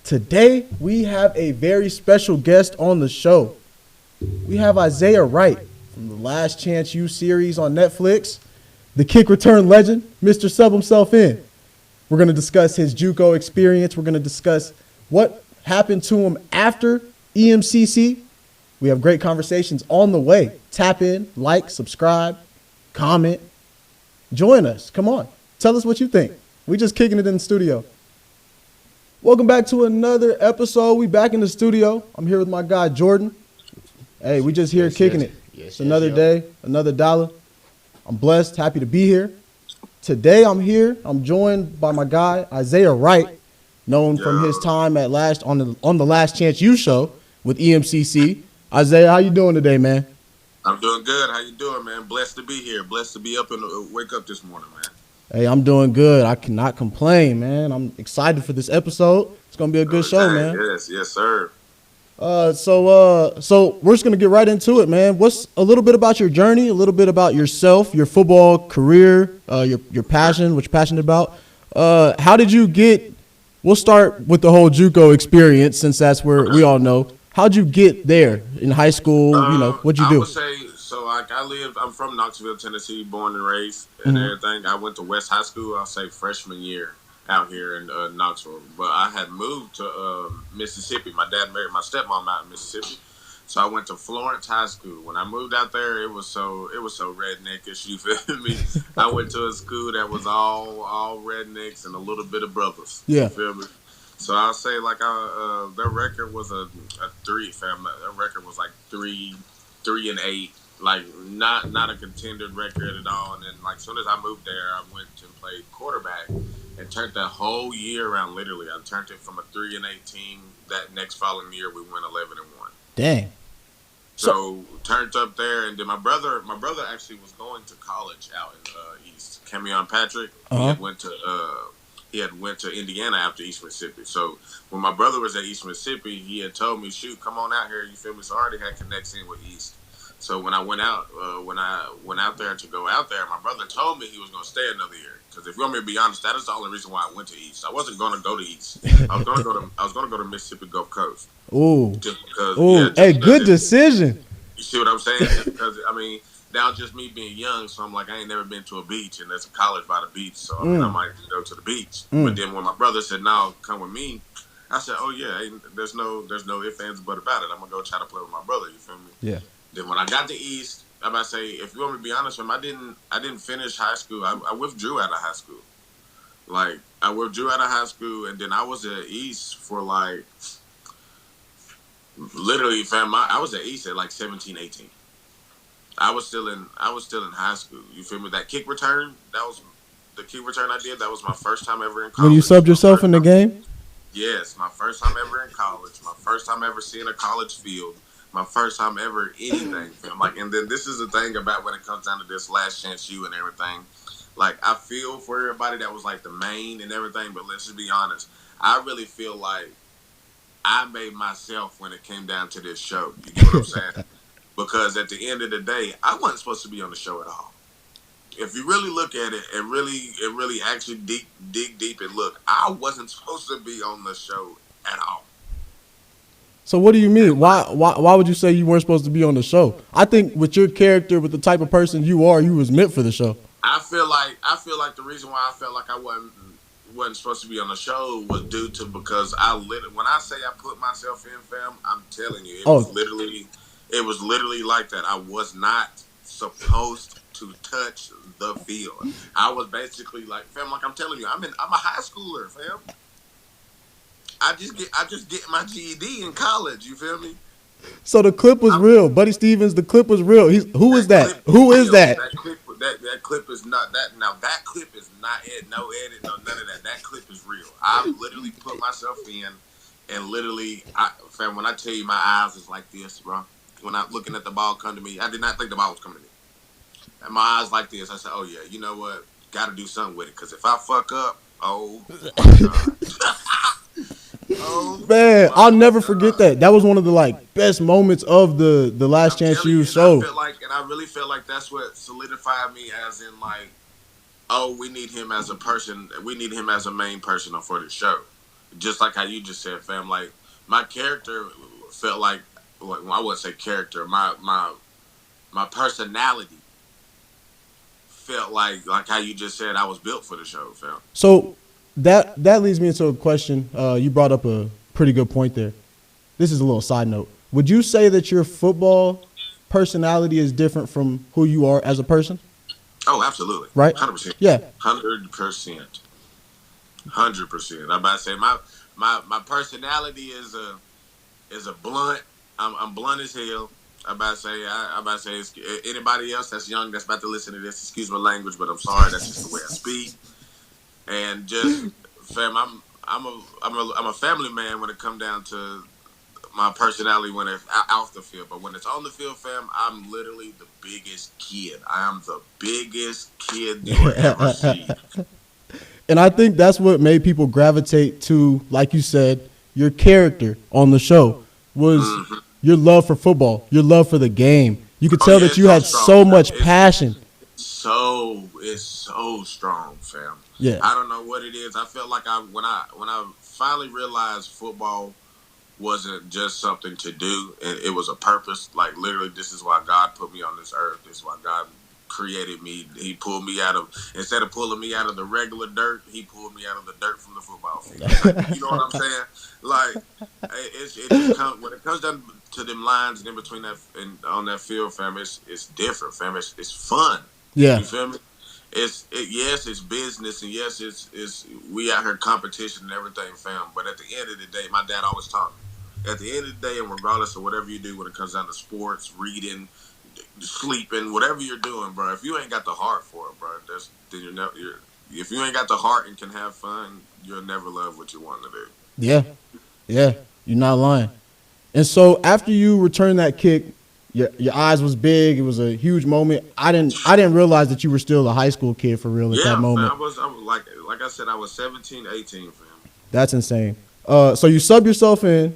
Today, we have a very special guest on the show. We have Isaiah Wright from the Last Chance U series on Netflix, the kick return legend, Mr. Sub himself in. We're going to discuss his JUCO experience. We're going to discuss what happened to him after EMCC. We have great conversations on the way. Tap in, like, subscribe, comment. Join us. Come on. Tell us what you think. We just kicking it in the studio. Welcome back to another episode. We back in the studio. I'm here with my guy, Jordan. Hey, we just here kicking it. It's another day, another dollar. I'm blessed, happy to be here. Today I'm here. I'm joined by my guy, Isaiah Wright, known from his time at on the Last Chance U show with EMCC. Isaiah, how you doing today, man? I'm doing good. How you doing, man? Blessed to be here. Blessed to be up and wake up this morning, man. Hey, I'm doing good. I cannot complain, man. I'm excited for this episode. It's gonna be a good show, man. Yes, sir. So we're just gonna get right into it, man. What's a little bit about your journey, a little bit about yourself, your football career, your passion, what you're passionate about. How did you get? We'll start with the whole JUCO experience, since that's where we all know. How'd you get there in high school? What'd you do? I would say so. Like I'm from Knoxville, Tennessee, born and raised, and everything. I went to West High School. I'll say freshman year out here in Knoxville, but I had moved to Mississippi. My dad married my stepmom out in Mississippi, so I went to Florence High School. When I moved out there, it was so redneckish. You feel me? I went to a school that was all rednecks and a little bit of brothers. Yeah. You feel me? So I'll say like their record was a 3 family. Their record was like 3-8. Like not a contender record at all. And then like as soon as I moved there, I went and played quarterback and turned that whole year around. Literally, I turned it from a 3-8 team. That next following year, we went 11-1. Dang. So turned up there, and then my brother actually was going to college out in East. Camion Patrick. He had went to Indiana after East Mississippi. So when my brother was at East Mississippi, he had told me, "Shoot, come on out here." You feel me? So I already had connects in with East. So when I went out, there to go out there, my brother told me he was going to stay another year. Because if you want me to be honest, that is the only reason why I went to East. I wasn't going to go to East. I was going to go to Mississippi Gulf Coast. Ooh. Just because. Ooh. Good decision. You see what I'm saying? Just because that was just me being young. So I'm like, I ain't never been to a beach, and there's a college by the beach. So I might go to the beach. But then when my brother said, "No, come with me," I said, "Oh yeah, there's no ifs, ands, but about it. I'm gonna go try to play with my brother." You feel me? Yeah. Then when I got to East, I'm about to say, if you want me to be honest with him, I didn't finish high school. I withdrew out of high school. Like I withdrew out of high school, and then I was at East for like literally, fam. I was at East at like 17, 18. I was still in high school. You feel me? That kick return, that was the kick return I did. That was my first time ever in college. When you subbed yourself in the game? Yes, my first time ever in college. My first time ever seeing a college field. My first time ever anything. Like, and then this is the thing about when it comes down to this Last Chance U and everything. Like, I feel for everybody that was like the main and everything, but let's just be honest. I really feel like I made myself when it came down to this show. You get what I'm saying? Because at the end of the day, I wasn't supposed to be on the show at all. If you really look at it and really actually dig deep and look, I wasn't supposed to be on the show at all. So what do you mean? Why would you say you weren't supposed to be on the show? I think with your character, with the type of person you are, you was meant for the show. I feel like the reason why I felt like I wasn't supposed to be on the show was due to because when I say I put myself in, fam, I'm telling you, it was literally like that. I was not supposed to touch the field. I was basically like, fam, like I'm telling you, I'm a high schooler, fam. I just get my GED in college. You feel me? So the clip was real, Buddy Stevens. The clip was real. Who is that? Who is that? That clip is not that. Now that clip is not no edit, no none of that. That clip is real. I literally put myself in, and literally, fam, when I tell you my eyes is like this, bro. When I'm looking at the ball come to me, I did not think the ball was coming to me. And my eyes like this. I said, "Oh yeah, you know what? Got to do something with it. Because if I fuck up, oh my God." Oh, man, I'll never forget that. That was one of the best moments of the Last Chance U show. I really feel like that's what solidified me as in we need him as a person. We need him as a main person for the show. just like how you just said, fam. Like my character felt like, well, I wouldn't say character. My personality felt like how you just said I was built for the show, fam. So that leads me into a question. You brought up a pretty good point there. This is a little side note. Would you say that your football personality is different from who you are as a person? Oh, absolutely, Right? 100%, Yeah. 100%, 100%. I'm about to say my personality is a blunt. I'm blunt as hell. I'm about to say anybody else that's young that's about to listen to this, excuse my language, but I'm sorry. That's just the way I speak. And just fam, I'm a family man when it come down to my personality when it's off the field. But when it's on the field, fam, I'm literally the biggest kid. I am the biggest kid you will ever see. And I think that's what made people gravitate to, like you said, your character on the show was your love for football, your love for the game. You could tell that you had so much passion. It's so strong, fam. Yeah. I don't know what it is. I felt like when I finally realized football wasn't just something to do, and it was a purpose. Like literally, this is why God put me on this earth. This is why God created me. He pulled me out of, instead of pulling me out of the regular dirt, he pulled me out of the dirt from the football field. You know what I'm saying? Like it just when it comes down to them lines and in between that and on that field, fam, it's different, fam. It's fun. Yeah. You feel me? Yes, it's business, and yes, it's we out here competition and everything, fam. But at the end of the day, my dad always taught me. At the end of the day, and regardless of whatever you do when it comes down to sports, reading, sleeping, whatever you're doing, bro, if you ain't got the heart for it, bro, then you're never. If you ain't got the heart and can have fun, you'll never love what you want to do. Yeah. Yeah. You're not lying. And so after you returned that kick, your eyes was big. It was a huge moment. I didn't realize that you were still a high school kid for real at that moment. I was like I said, I was 17, 18, fam. That's insane. So you sub yourself in.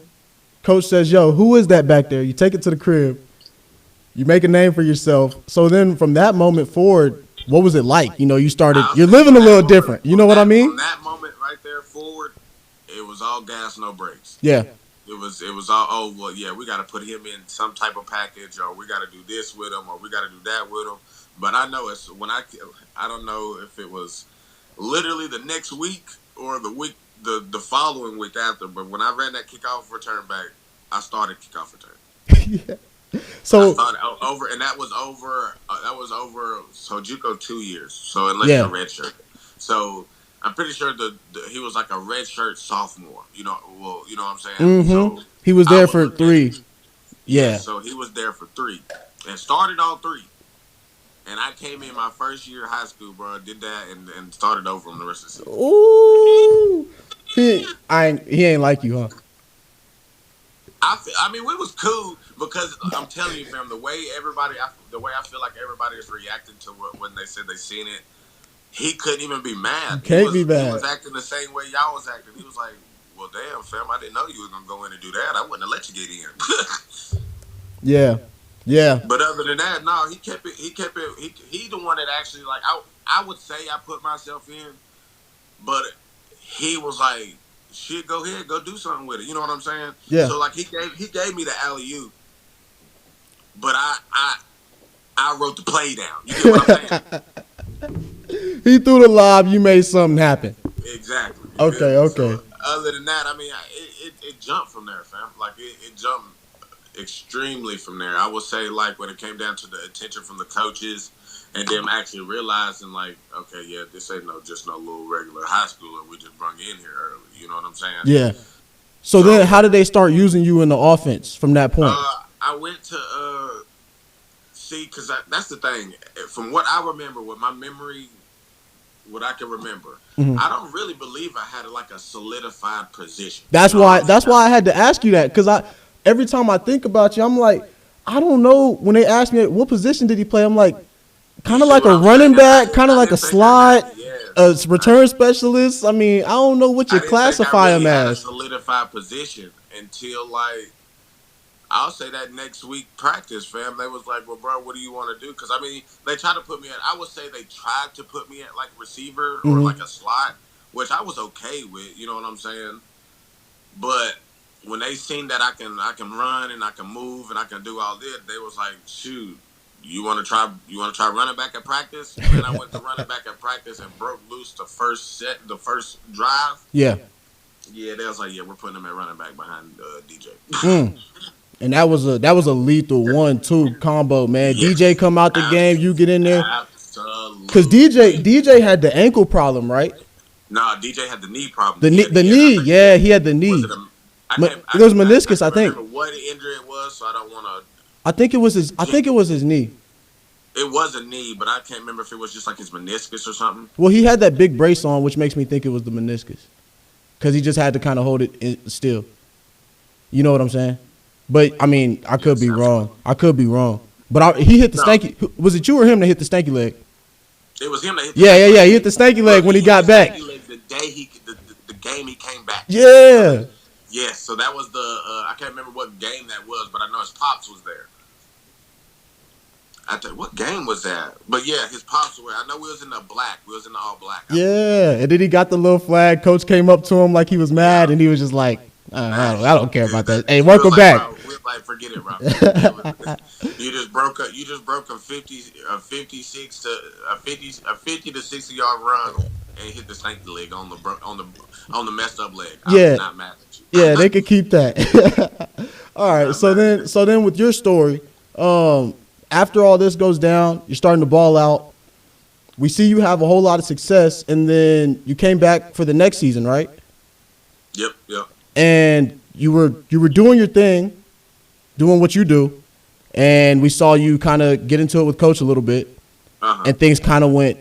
Coach says, "Yo, who is that back there?" You take it to the crib. You make a name for yourself. So then from that moment forward, what was it like? You know, you're living a little different. You know what I mean? From that moment right there forward, it was all gas, no brakes. Yeah. It was all, oh, well, yeah, we got to put him in some type of package, or we got to do this with him, or we got to do that with him. But I know I don't know if it was literally the next week or the following week after, but when I ran that kickoff return back, I started kickoff return. Yeah. So I started over, and that was over so JUCO 2 years. So unless you're a red shirt. So I'm pretty sure he was like a red shirt sophomore. You know what I'm saying? Mm-hmm. So he was there for 3. Yeah. So he was there for 3 and started all 3. And I came in my first year of high school, bro. Did that and started over on the rest of the season. Ooh. He ain't like you, huh? I mean, we was cool because I'm telling you, fam, the way I feel like everybody is reacting to when they said they seen it. He couldn't even be mad. Can't be mad. He was acting the same way y'all was acting. He was like, "Well, damn, fam, I didn't know you was gonna go in and do that. I wouldn't have let you get in." Yeah. But other than that, no, he kept it. He the one that actually like I would say I put myself in, but he was like, "Shit, go ahead, go do something with it." You know what I'm saying? Yeah. So like he gave me the alley-oop, but I wrote the play down. You get what I'm saying? He threw the lob. You made something happen. Exactly. Okay. So, other than that, I mean, it jumped from there, fam. Like it jumped extremely from there. I would say, like when it came down to the attention from the coaches and them actually realizing, like, okay, yeah, this ain't just no little regular high schooler we just brung in here early. You know what I'm saying? Yeah. So then, how did they start using you in the offense from that point? I went to because that's the thing. From what I remember, with my memory, what I can remember, I don't really believe I had like a solidified position. That's why I had to ask you that, because every time I think about you, I'm like, I don't know. When they ask me what position did he play, I'm like, kind of like a running back, kind of like a slot, a return specialist. I mean, I don't know what you classify him as. I had a solidified position until like, I'll say that next week practice, fam. They was like, well, bro, what do you want to do? Because, I mean, they tried to put me I would say they tried to put me at, like, receiver or, like, a slot, which I was okay with. You know what I'm saying? But when they seen that I can run and I can move and I can do all this, they was like, shoot, you want to try running back at practice? Man, I went to running back at practice and broke loose the first drive. Yeah. Yeah, they was like, yeah, we're putting him at running back behind DJ. And that was a lethal 1-2 combo, man. Yes. DJ come out the game, you get in there. Absolutely. Because DJ had the ankle problem, right? Nah, DJ had the knee problem. The knee, yeah, he had the knee. It was meniscus, I think. I don't remember what injury it was, so I don't want to. I think it was his knee. It was a knee, but I can't remember if it was just like his meniscus or something. Well, he had that big brace on, which makes me think it was the meniscus, because he just had to kind of hold it still. You know what I'm saying? But I mean, I could be wrong. But he hit the stanky. Was it you or him that hit the stanky leg? It was him that hit the stanky leg. He hit the stanky leg when he got back. The day the game he came back. Yeah. Yes, so that was the I can't remember what game that was, but I know his pops was there. I tell you, what game was that? But yeah, his pops were. I know we was in the black. We was in the all black. Yeah, and then he got the little flag. Coach came up to him like he was mad, and he was just like, I don't care about that. Hey, welcome back. Bro, we was like, forget it, bro. You just broke a 50 to 60 yard run and hit the stanky leg on the messed up leg. I'm not mad at you. Yeah, they could keep that. All right, so then with your story, after all this goes down, you're starting to ball out. We see you have a whole lot of success, and then you came back for the next season, right? Yep. And you were doing your thing, doing what you do, and we saw you kind of get into it with Coach a little bit, and things kind of went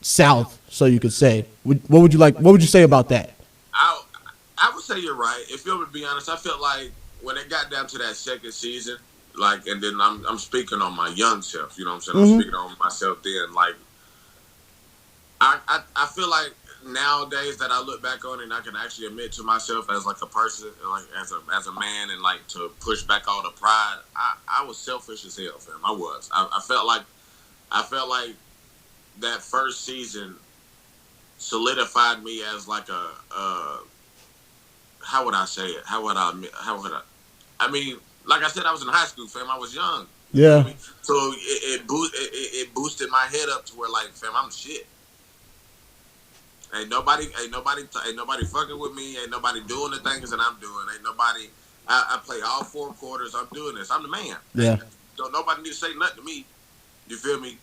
south, so you could say. What would you say about that? I would say you're right. If you were to be honest, I felt like when it got down to that second season, like, and then I'm speaking on my young self, you know what I'm saying? I'm speaking on myself then. Like, I feel like nowadays that I look back on it and I can actually admit to myself as like a person, like as a man, and like to push back all the pride, I was selfish as hell, fam. I felt like that first season solidified me as like a how would I say it? I mean, like I said, I was in high school, fam. I was young. Yeah. You know what I mean? So it boosted my head up to where, like, fam, I'm shit. Ain't nobody fucking with me. Ain't nobody doing the things that I'm doing. Ain't nobody. I play all 4 quarters. I'm doing this. I'm the man. Yeah. Don't nobody need to say nothing to me. You feel me?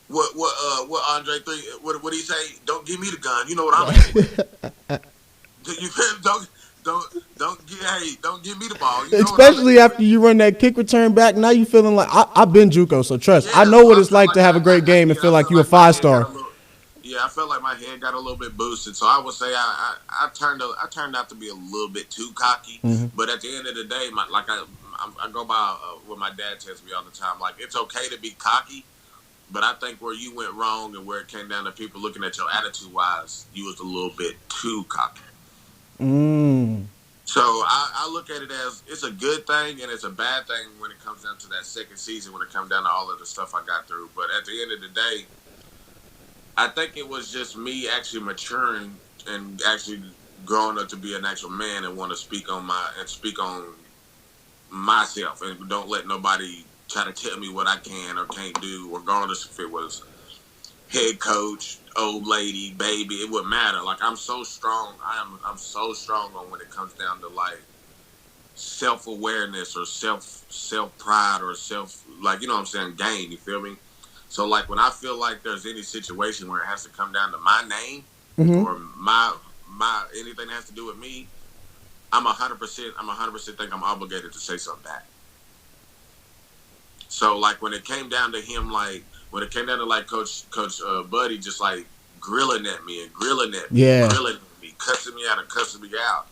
What Andre 3? What did he say? Don't give me the gun. You know what I'm at. You feel? Don't give me the ball. You know especially after you run that kick return back. Now you feeling like I've been JUCO, so trust. Yeah, I know what it's like to have a great game and feel like you're a 5-star. Yeah, I felt like my head got a little bit boosted, so I would say I turned out to be a little bit too cocky. But at the end of the day, I go by what my dad tells me all the time. Like, it's okay to be cocky, but I think where you went wrong and where it came down to people looking at your attitude wise, you was a little bit too cocky. So I look at it as it's a good thing and it's a bad thing when it comes down to that second season, when it comes down to all of the stuff I got through. But at the end of the day, I think it was just me actually maturing and actually growing up to be an actual man and want to speak on myself and don't let nobody try to tell me what I can or can't do, regardless if it was head coach, old lady, baby. It wouldn't matter. Like, I'm so strong. I'm so strong on when it comes down to like self-awareness or self-pride or like, you know what I'm saying, gain. You feel me? So, like, when I feel like there's any situation where it has to come down to my name or my anything that has to do with me, I'm 100% think I'm obligated to say something back. So, like, when it came down to him, like, when it came down to, like, Coach Buddy just, like, grilling at me, grilling at me, cussing me out and cussing me out.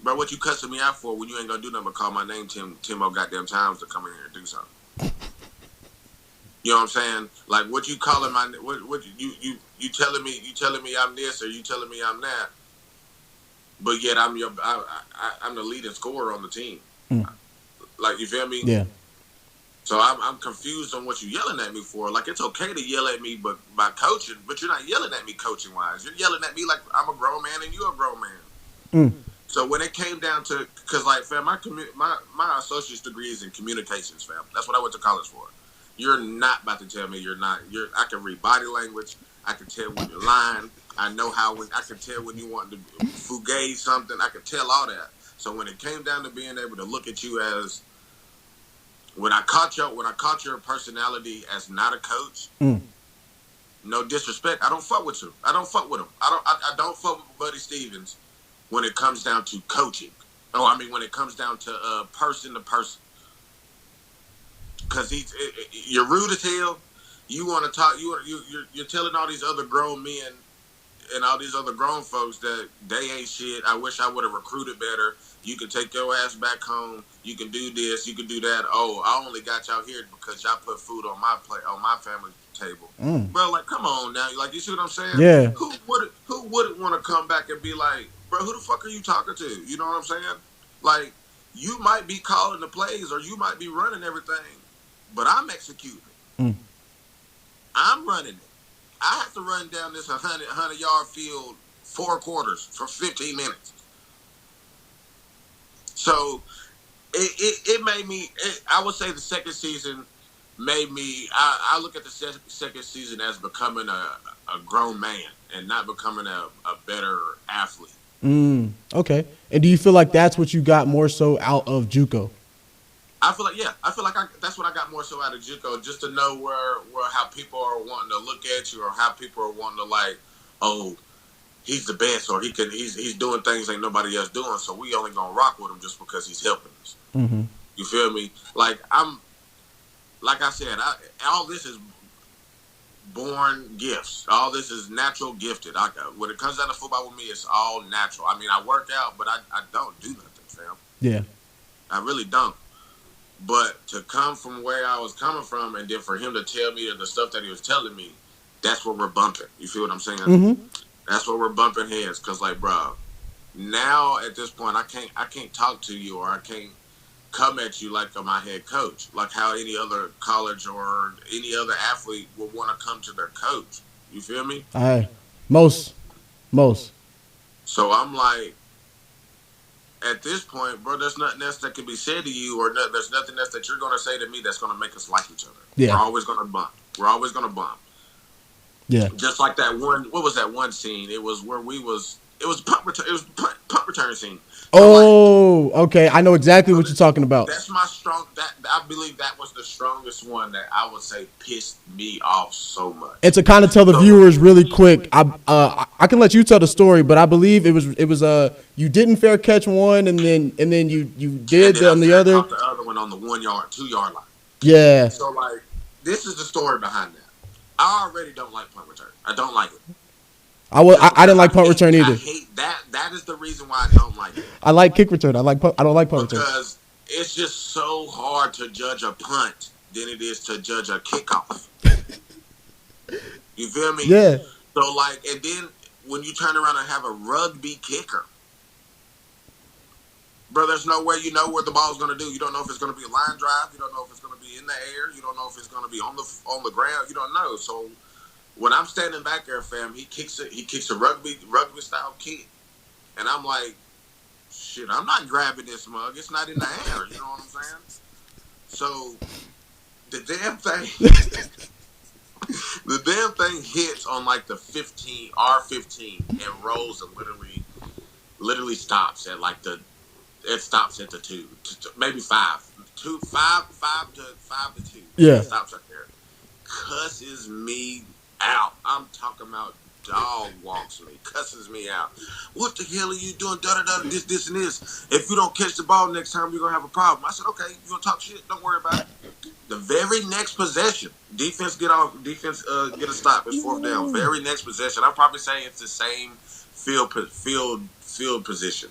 Bro, what you cussing me out for when you ain't gonna do nothing but call my name 10 more goddamn times to come in here and do something? You know what I'm saying? Like, what you calling my what you telling me I'm this or you telling me I'm that, but yet I'm the leading scorer on the team. Like, you feel me? Yeah. So I'm confused on what you're yelling at me for. Like, it's okay to yell at me but by coaching, but you're not yelling at me coaching wise. You're yelling at me like I'm a grown man and you're a grown man. So when it came down to, because like fam, my associate's degree is in communications, fam. That's what I went to college for. You're not about to tell me you're not. I can read body language. I can tell when you're lying. I know how when I can tell when you want to fugaze something. I can tell all that. So when it came down to being able to look at you as when I caught your personality as not a coach. No disrespect. I don't fuck with you. I don't fuck with him. I don't fuck with Buddy Stevens when it comes down to coaching. Oh, I mean when it comes down to person to person. Because you're rude as hell. You want to talk. You're telling all these other grown men and all these other grown folks that they ain't shit. I wish I would have recruited better. You can take your ass back home. You can do this. You can do that. Oh, I only got y'all here because y'all put food on my plate, on my family table. Bro, like, come on now. Like, you see what I'm saying? Yeah. Who wouldn't want to come back and be like, bro, who the fuck are you talking to? You know what I'm saying? Like, you might be calling the plays or you might be running everything, but I'm executing it. I'm running it. I have to run down this 100-yard field 4 quarters for 15 minutes. So it made me. I would say the second season made me. I look at the second season as becoming a grown man and not becoming a better athlete. Okay. And do you feel like that's what you got more so out of JUCO? I feel like that's what I got more so out of JUCO, just to know where how people are wanting to look at you or how people are wanting to like, oh, he's the best or he's doing things ain't nobody else doing, so we only gonna rock with him just because he's helping us. You feel me? Like I said, all this is born gifts. All this is natural gifted. When it comes down to football with me, it's all natural. I mean, I work out, but I don't do nothing, fam. Yeah. I really don't. But to come from where I was coming from and then for him to tell me the stuff that he was telling me, that's what we're bumping. You feel what I'm saying? That's what we're bumping heads. Because, like, bro, now at this point, I can't talk to you or I can't come at you like I'm my head coach. Like how any other college or any other athlete would want to come to their coach. You feel me? Most. So I'm like, at this point, bro, there's nothing else that can be said to you, or there's nothing else that you're going to say to me that's going to make us like each other. Yeah. We're always going to bump. Yeah. Just like that one. What was that one scene? It was where it was punt return. It was punt return scene. So okay. I know exactly what you're talking about. That's my strong. I believe that was the strongest one that I would say pissed me off so much. And to kind of tell the viewers really quick, I can let you tell the story, but I believe it was you didn't fair catch one, and then you did on the other. The other one on the 1 yard, 2 yard line. Yeah. So like, this is the story behind that. I already don't like punt return. I don't like it. I didn't like punt return either. I hate that. That is the reason why I don't like it. I like kick return. I don't like punt return. Because it's just so hard to judge a punt than it is to judge a kickoff. You feel me? Yeah. So like, and then when you turn around and have a rugby kicker, bro, there's no way you know what the ball's going to do. You don't know if it's going to be a line drive. You don't know if it's going to be in the air. You don't know if it's going to be on the ground. You don't know. So when I'm standing back there, fam, he kicks a rugby style kick, and I'm like, shit, I'm not grabbing this mug. It's not in the air. You know what I'm saying? So the damn thing hits on like the R15 and rolls and literally stops at like it stops at the 2, maybe 5 to 2. Yeah, it stops right there. Cusses me out. I'm talking about dog walks me, cusses me out. What the hell are you doing? This and this. If you don't catch the ball next time, you're gonna have a problem. I said, okay, you gonna talk shit? Don't worry about it. The very next possession, defense get a stop. It's 4th down. Very next possession, I'll probably say it's the same field position.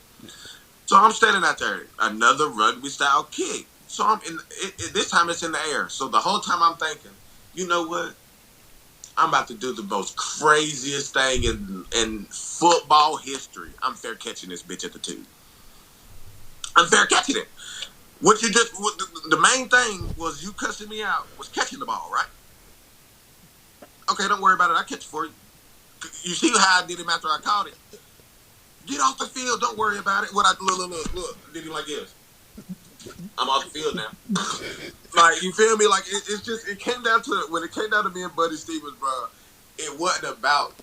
So I'm standing out there, another rugby style kick. So I'm this time it's in the air. So the whole time I'm thinking, you know what? I'm about to do the most craziest thing in football history. I'm fair catching this bitch at the 2. I'm fair catching it. The main thing was you cussing me out was catching the ball, right? Okay, don't worry about it. I catch it for you. You see how I did him after I caught it? Get off the field. Don't worry about it. What I look. Did he like this? I'm off the field now. Like, you feel me? Like, it's just, it came down to, when it came down to me and Buddy Stevens, bro, it wasn't about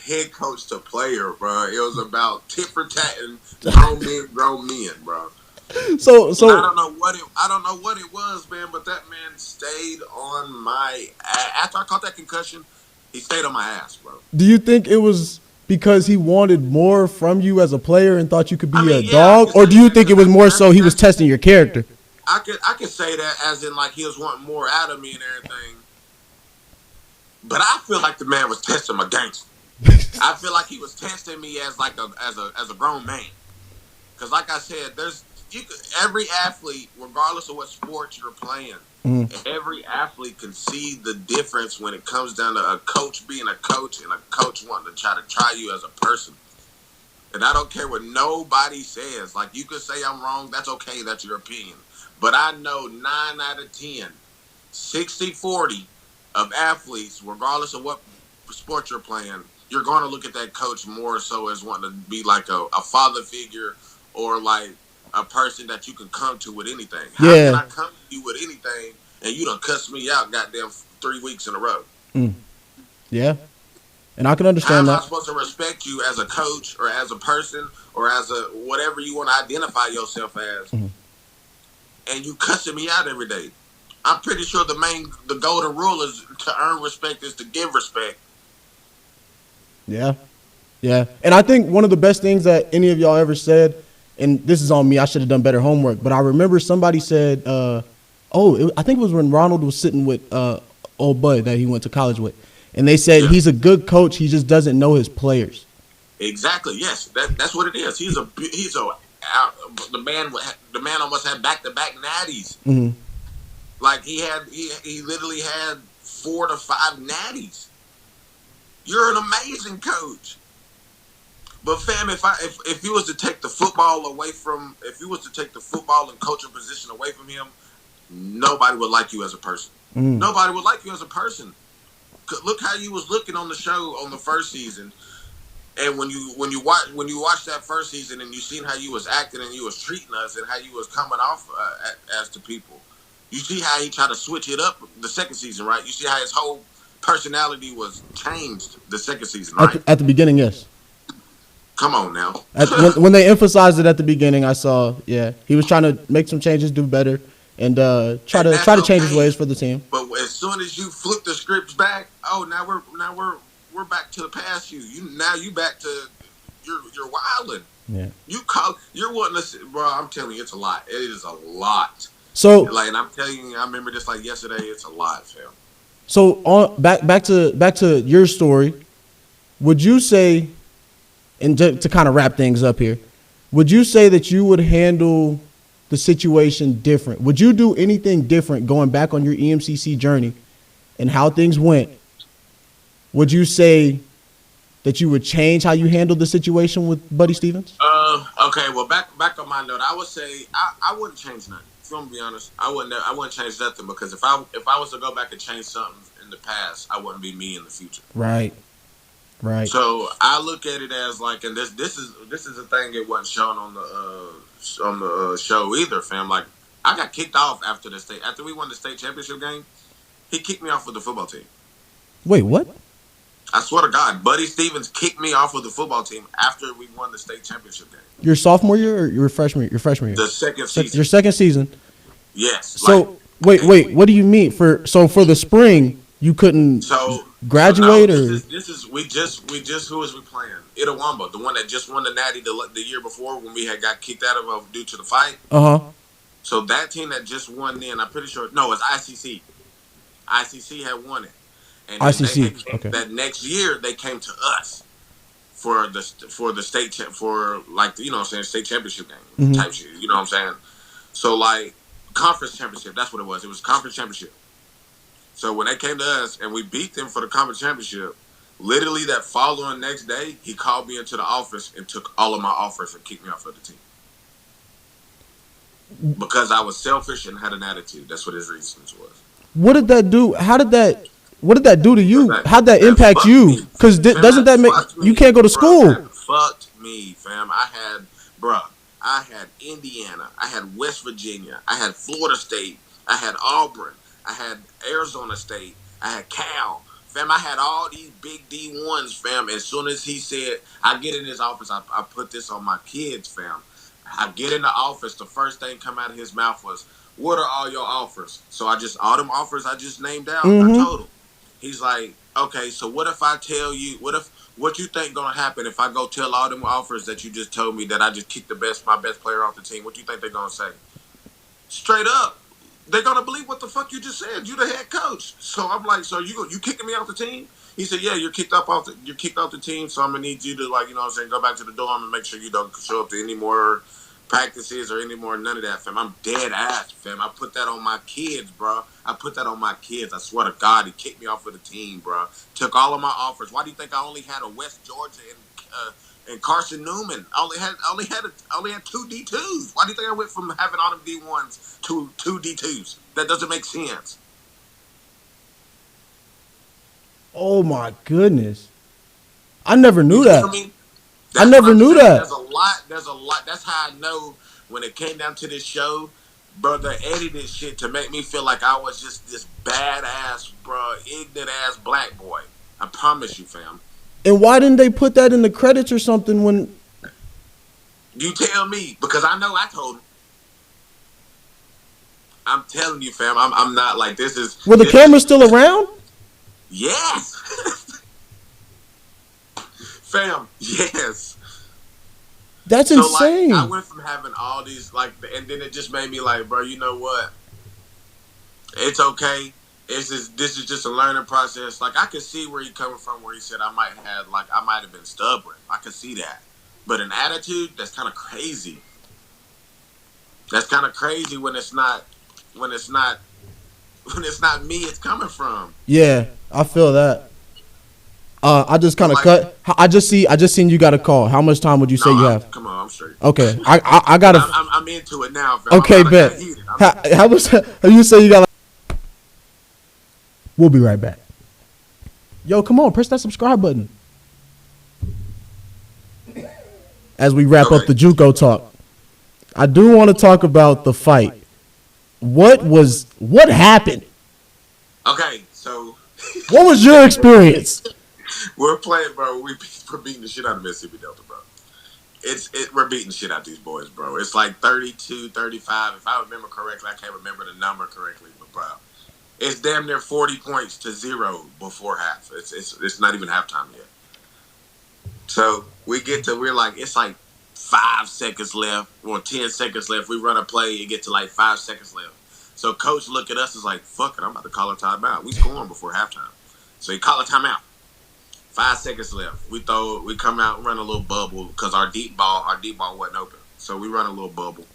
head coach to player, bro. It was about tit for tat and grown men, bro. So I don't know what it was, man, but that man stayed on my ass. After I caught that concussion, he stayed on my ass, bro. do you think it was because he wanted more from you as a player and thought you could be a dog, or do you think it was more so he was testing your character? I could say that as in like he was wanting more out of me and everything. But I feel like the man was testing my gangster. I feel like he was testing me as like as a grown man. Because like I said, every athlete, regardless of what sport you're playing, every athlete can see the difference when it comes down to a coach being a coach and a coach wanting to try you as a person. And I don't care what nobody says. Like, you could say I'm wrong. That's okay. That's your opinion. But I know 9 out of 10, 60-40 of athletes, regardless of what sport you're playing, you're going to look at that coach more so as wanting to be like a father figure or like a person that you can come to with anything. How can I come to you with anything and you done cuss me out goddamn 3 weeks in a row? Yeah. And I can understand that. How am I supposed to respect you as a coach or as a person or as a whatever you want to identify yourself as, and you cussing me out every day? I'm pretty sure the golden rule is to earn respect is to give respect. Yeah. Yeah. And I think one of the best things that any of y'all ever said, and this is on me, I should have done better homework, but I remember somebody said, I think it was when Ronald was sitting with old Bud that he went to college with. And they said he's a good coach. He just doesn't know his players. Exactly. Yes, that's what it is. The man almost had back-to-back natties. Mm-hmm. Like he literally had 4 to 5 natties. You're an amazing coach. But fam, if you was to take the football and coaching position away from him, nobody would like you as a person. Nobody would like you as a person. Look how you was looking on the show on the first season, and when you watch that first season and you seen how you was acting and you was treating us and how you was coming off as to people, you see how he tried to switch it up the second season, right? You see how his whole personality was changed the second season, right? At the beginning, yes. Come on now. When they emphasized it at the beginning, I saw, he was trying to make some changes, do better, and try to change his ways for the team. But as soon as you flip the scripts back, now we're back to the past. You back to you're wilding. Yeah. You're wanting to, bro. I'm telling you, it's a lot. It is a lot. So like, and I'm telling you, I remember this like yesterday. It's a lot, fam. So back to your story. Would you say, and to kind of wrap things up here, would you say that you would handle the situation different? Would you do anything different going back on your EMCC journey and how things went? Would you say that you would change how you handled the situation with Buddy Stevens? Okay. Well, back on my note, I would say I wouldn't change nothing. If I'm gonna be honest, I wouldn't change nothing, because if I was to go back and change something in the past, I wouldn't be me in the future. Right. So I look at it as like, and this is a thing that wasn't shown on the show either, fam. Like, I got kicked off after we won the state championship game. He kicked me off with the football team. Wait, what? I swear to God, Buddy Stevens kicked me off with the football team after we won the state championship game. Your sophomore year or your freshman year? The second season. Your second season. Yes. So wait. What do you mean for the spring? You couldn't graduate or this is we just who was we playing? Itawamba, the one that just won the Natty the year before when we had got kicked out of due to the fight. So that team that just won then, I'm pretty sure. No, it's ICC. ICC had won it. And ICC. That next year they came to us for the state like, you know what I'm saying, state championship game type shit. You know what I'm saying? So like conference championship. That's what it was. It was conference championship. So when they came to us and we beat them for the conference championship, literally that following next day, he called me into the office and took all of my offers and kicked me off of the team. Because I was selfish and had an attitude. That's what his reasons was. What did that do? What did that do to you? How'd that impact you? Because doesn't that make you can't go to school? fucked me, fam. I had Indiana, I had West Virginia, I had Florida State, I had Auburn, I had Arizona State, I had Cal. Fam, I had all these big D1s, fam. As soon as he said, I get in his office, I put this on my kids, fam. I get in the office, the first thing come out of his mouth was, what are all your offers? So all them offers I just named out, I told him. He's like, okay, so what if I tell you, what you think gonna happen if I go tell all them offers that you just told me that I just kicked my best player off the team? What do you think they're gonna say? Straight up, they're gonna believe what the fuck you just said. You the head coach. So I'm like, so you kicking me off the team? He said, yeah, you're kicked off the team. So I'm gonna need you to, like, you know what I'm saying, go back to the dorm and make sure you don't show up to any more practices or any more none of that, fam. I'm dead ass, fam. I put that on my kids, bro. I put that on my kids. I swear to God, he kicked me off of the team, bro. Took all of my offers. Why do you think I only had a West Georgia and Carson Newman? I only had two D2s. Why do you think I went from having all them D1s to two D2s? That doesn't make sense. Oh my goodness. I never knew that. I never knew that. There's a lot. That's how I know when it came down to this show, bro, they edited shit to make me feel like I was just this badass, bro, ignorant ass black boy. I promise you, fam. And why didn't they put that in the credits or something when... You tell me, because I know I told him. I'm telling you, fam, I'm not like, this is... Were the cameras still around? Yes. Fam, yes. That's insane. Like, I went from having all these, like, and then it just made me like, bro, you know what? It's okay. This is just a learning process. Like, I could see where he's coming from, where he said I might have been stubborn. I could see that. But an attitude, that's kind of crazy. That's kind of crazy when it's not me it's coming from. Yeah, I feel that. I just kind of cut. I just seen you got a call. How much time would you say you have? Come on, I'm straight. Okay, I got to. I'm into it now. Fam. Okay, bet. How much? You say you got? We'll be right back. Yo, come on, press that subscribe button. As we wrap up the JUCO talk, I do want to talk about the fight. What happened? Okay, so what was your experience? We're playing, bro. We're beating the shit out of Mississippi Delta, bro. We're beating the shit out of these boys, bro. It's like 32, 35. If I remember correctly, I can't remember the number correctly, but bro, it's damn near 40 points to 0 before half. It's not even halftime yet. So we're like, it's like 5 seconds left or 10 seconds left. We run a play, it get to like 5 seconds left. So coach look at us is like, fuck it, I'm about to call a timeout. We scoring before halftime. So he call a timeout. 5 seconds left. We come out and run a little bubble because our deep ball wasn't open. So we run a little bubble.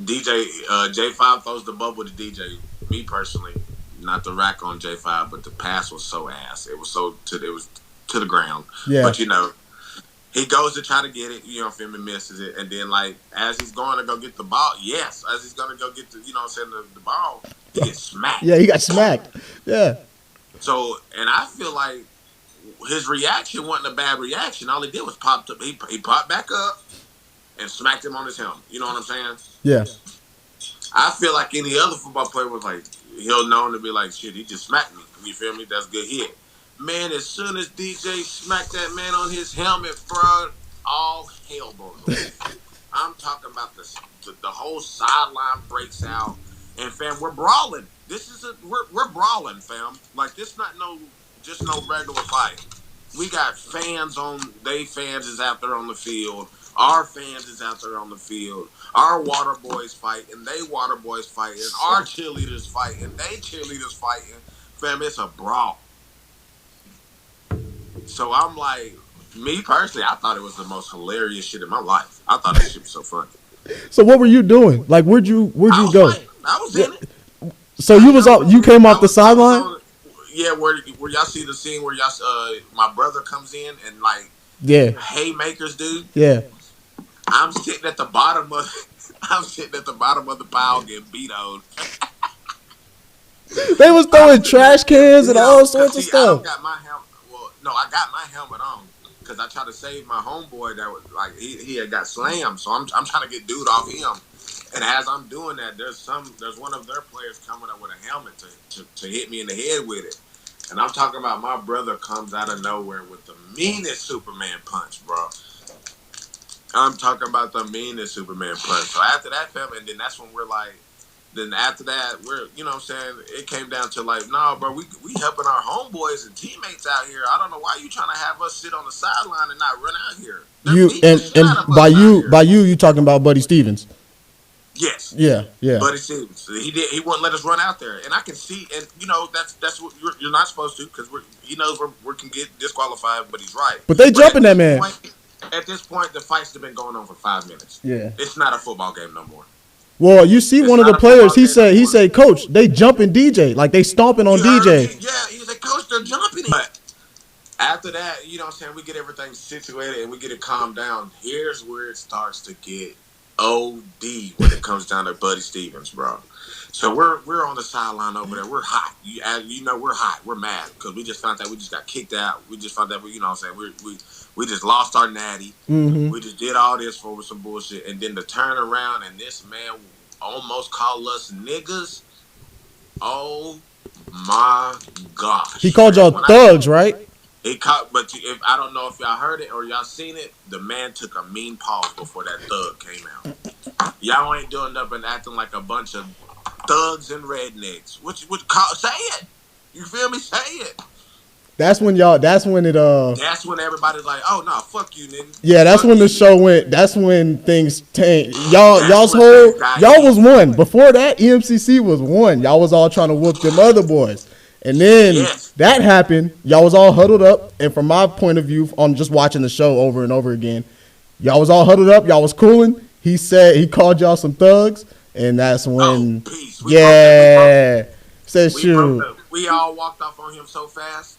J5 throws the bubble to DJ. Me personally, not the rack on J5, but the pass was so ass. It was to the ground. Yeah. But he goes to try to get it, and misses it. And then, like, as he's going to go get the ball, as he's going to go get the ball, he gets smacked. Yeah, he got smacked. Yeah. So, and I feel like his reaction wasn't a bad reaction. All he did was popped up. He popped back up and smacked him on his helmet. You know what I'm saying? Yeah. I feel like any other football player was like, he'll known to be like, shit, he just smacked me. You feel me? That's a good hit. Man, as soon as DJ smacked that man on his helmet, bro, all hell broke loose. I'm talking about the whole sideline breaks out. And, fam, we're brawling. We're brawling, fam. Like, this not just no regular fight. We got fans is out there on the field. Our fans is out there on the field. Our water boys fighting. They water boys fighting. Our cheerleaders fighting. They cheerleaders fighting. Fam, it's a brawl. So I'm like, me personally, I thought it was the most hilarious shit in my life. I thought that shit was so funny. So what were you doing? Like, where'd you go? I was in it. So you came off the sideline? Yeah, where y'all see the scene where my brother comes in and like haymakers, dude. Yeah. I'm sitting at the bottom of the pile getting beat on. They was throwing trash cans and all sorts of stuff. I got my helmet. Well, no, I got my helmet on because I tried to save my homeboy that was like he had got slammed. So I'm trying to get dude off him. And as I'm doing that, there's one of their players coming up with a helmet to hit me in the head with it. And I'm talking about my brother comes out of nowhere with the meanest Superman punch, bro. I'm talking about the meanest Superman punch. So after that, fam, and then that's when we're like, then after that, we're, you know what I'm saying? It came down to like, nah, bro, we helping our homeboys and teammates out here. I don't know why you trying to have us sit on the sideline and not run out here. You and by you talking about Buddy Stevens. Yes. Yeah. Buddy Stevens. He wouldn't let us run out there, and I can see, and you know that's what you're not supposed to, because he knows we can get disqualified, but he's right. But they jumping that man. At this point, the fights have been going on for 5 minutes. Yeah. It's not a football game no more. Well, you see one of the players, he said, Coach, they jumping DJ, like they stomping on DJ. Yeah, he said, Coach, they're jumping. But after that, you know what I'm saying, we get everything situated and we get it calmed down. Here's where it starts to get OD when it comes down to Buddy Stevens, bro. So we're on the sideline over there. We're hot. You know we're hot. We're mad because we just found out we just got kicked out. We just found out you know what I'm saying, we just lost our natty. Mm-hmm. We just did all this for some bullshit, and then to turn around and this man almost called us niggas. Oh my gosh! He called y'all thugs, right? But if I don't know if y'all heard it or y'all seen it, the man took a mean pause before that thug came out. Y'all ain't doing nothing acting like a bunch of thugs and rednecks. Say it. You feel me? Say it. That's when That's when everybody's like, oh no, fuck you, nigga. Yeah, that's when the show went. That's when things tanked. Y'all was one. Before that, EMCC was one. Y'all was all trying to whoop them other boys. And then that happened. Y'all was all huddled up. And from my point of view, on just watching the show over and over again, y'all was all huddled up. Y'all was cooling. He said he called y'all some thugs, and that's when said shoot. We all walked off on him so fast,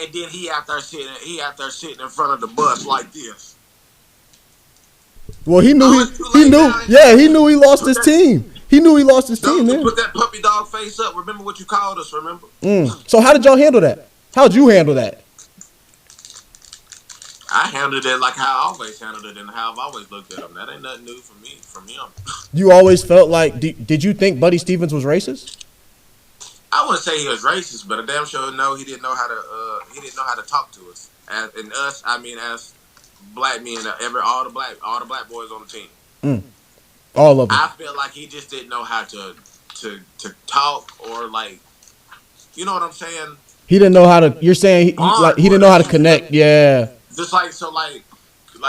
and then he out there sitting in front of the bus like this. Well, he knew he lost his team. He knew he lost his team, man. Put that puppy dog face up. Remember what you called us, remember? So how did y'all handle that? How'd you handle that? I handled it like how I always handled it and how I've always looked at him. That ain't nothing new from him. You always felt like, did you think Buddy Stevens was racist? I wouldn't say he was racist, but a damn sure no, he didn't know how to talk to us. As black men, all the black boys on the team. All of them. I feel like he just didn't know how to talk, or like, you know what I'm saying? He didn't know how to. You're saying he didn't know how to connect. Yeah. Just like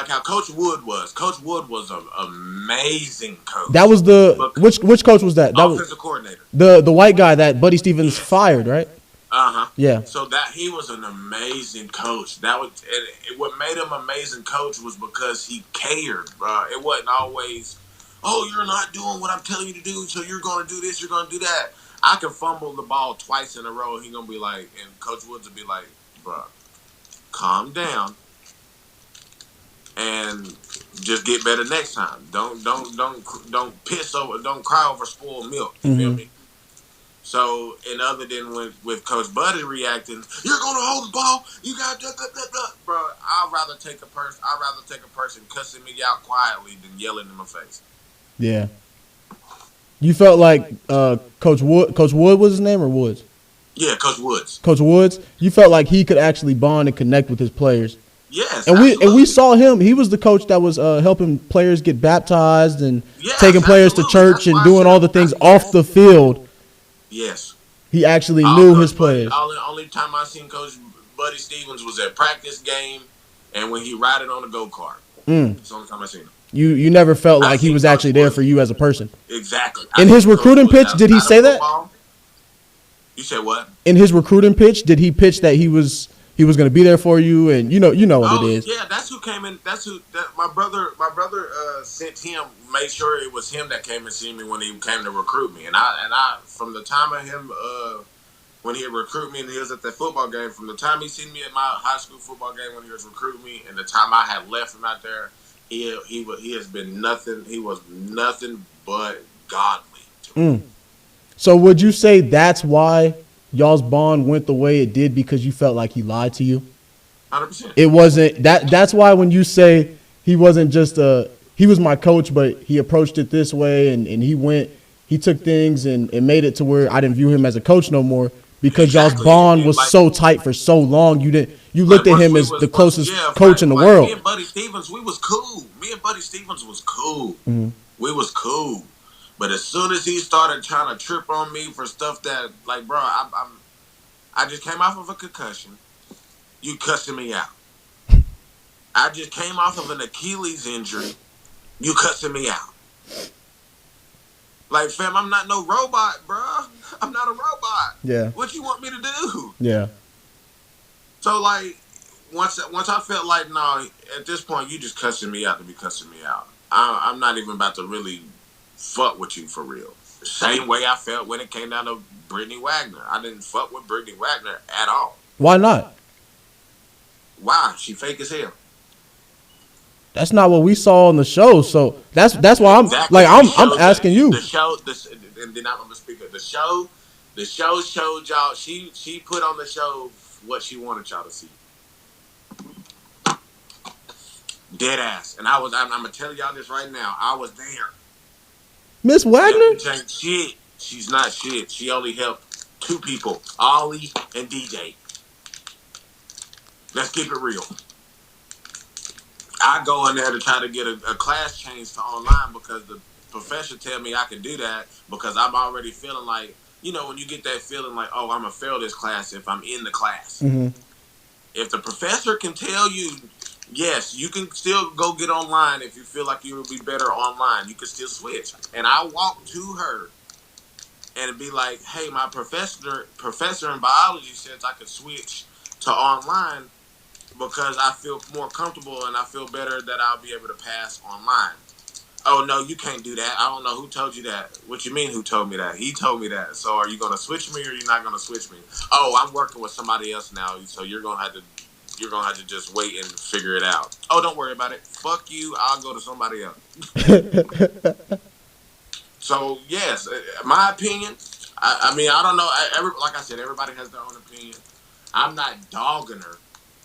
how Coach Wood was. Coach Wood was an amazing coach. That was which coach was that? Offensive coordinator. The white guy that Buddy Stevens fired, right? Yeah. So that he was an amazing coach. What made him an amazing coach was because he cared, bro. It wasn't always, oh, you're not doing what I'm telling you to do, so you're going to do this, you're going to do that. I can fumble the ball twice in a row, and he's going to be like, and Coach Woods will be like, bro, calm down and just get better next time. Don't piss over, don't cry over spoiled milk. You feel me? So, and other than with Coach Buddy reacting, you're going to hold the ball, you got to, bro, I'd rather take a person cussing me out quietly than yelling in my face. Yeah. You felt like Coach Wood was his name, or Woods? Yeah, Coach Woods. Coach Woods. You felt like he could actually bond and connect with his players. Yes, and we saw him. He was the coach that was helping players get baptized and taking players to church and doing all the things off the field. Yes. He actually knew his players. The only time I seen Coach Buddy Stevens was at practice game and when he ride it on the go-kart. That's the only time I seen him. You never felt like he was actually there for you as a person. Exactly. In his recruiting pitch, did he say that? You said what? In his recruiting pitch, did he pitch that he was going to be there for you, and you know what it is? Yeah, that's who came in. My brother sent him, made sure it was him that came and see me when he came to recruit me, and I from the time of him when he recruited me and he was at that football game, from the time he seen me at my high school football game when he was recruiting me, and the time I had left him out there. He has been nothing. He was nothing but godly to me. So would you say that's why y'all's bond went the way it did, because you felt like he lied to you? 100%. It wasn't that. That's why when you say he wasn't just he was my coach, but he approached it this way, and he took things and made it to where I didn't view him as a coach no more because y'all's Exactly. bond And was like, so tight for so long. You like looked at once him we as was, the closest yeah, coach in the like me world. and Buddy Stevens, we was cool. Me and Buddy Stevens was cool. Mm-hmm. We was cool. But as soon as he started trying to trip on me for stuff that, like, bro, I just came off of a concussion. You cussing me out. I just came off of an Achilles injury. You cussing me out. Like, fam, I'm not no robot, bro. I'm not a robot. Yeah. What you want me to do? Yeah. So, like, once I felt like, no, at this point, you just cussing me out to be cussing me out. I'm not even about to really fuck with you for real. The same way I felt when it came down to Brittany Wagner. I didn't fuck with Brittany Wagner at all. Why not? Why? She fake as hell. That's not what we saw on the show. So that's why I'm exactly. like I'm asking you. The show, and then I'm gonna speak of the show. The show showed y'all. She put on the show what she wanted y'all to see. Dead ass. And I'm gonna tell y'all this right now. I was there. Miss Wagner? Ain't shit. She's not shit. She only helped 2 people, Ollie and DJ. Let's keep it real. I go in there to try to get a class changed to online because the professor tell me I can do that because I'm already feeling like, you know, when you get that feeling like, oh, I'm going to fail this class if I'm in the class. Mm-hmm. If the professor can tell you, yes, you can still go get online if you feel like you would be better online. You can still switch. And I walk to her and be like, hey, my professor in biology says I could switch to online because I feel more comfortable and I feel better that I'll be able to pass online. Oh, no, you can't do that. I don't know who told you that. What you mean who told me that? He told me that. So are you going to switch me or are you not going to switch me? Oh, I'm working with somebody else now, so you're going to have to just wait and figure it out. Oh, don't worry about it. Fuck you. I'll go to somebody else. So, yes, my opinion, I mean, I don't know. Like I said, everybody has their own opinion. I'm not dogging her.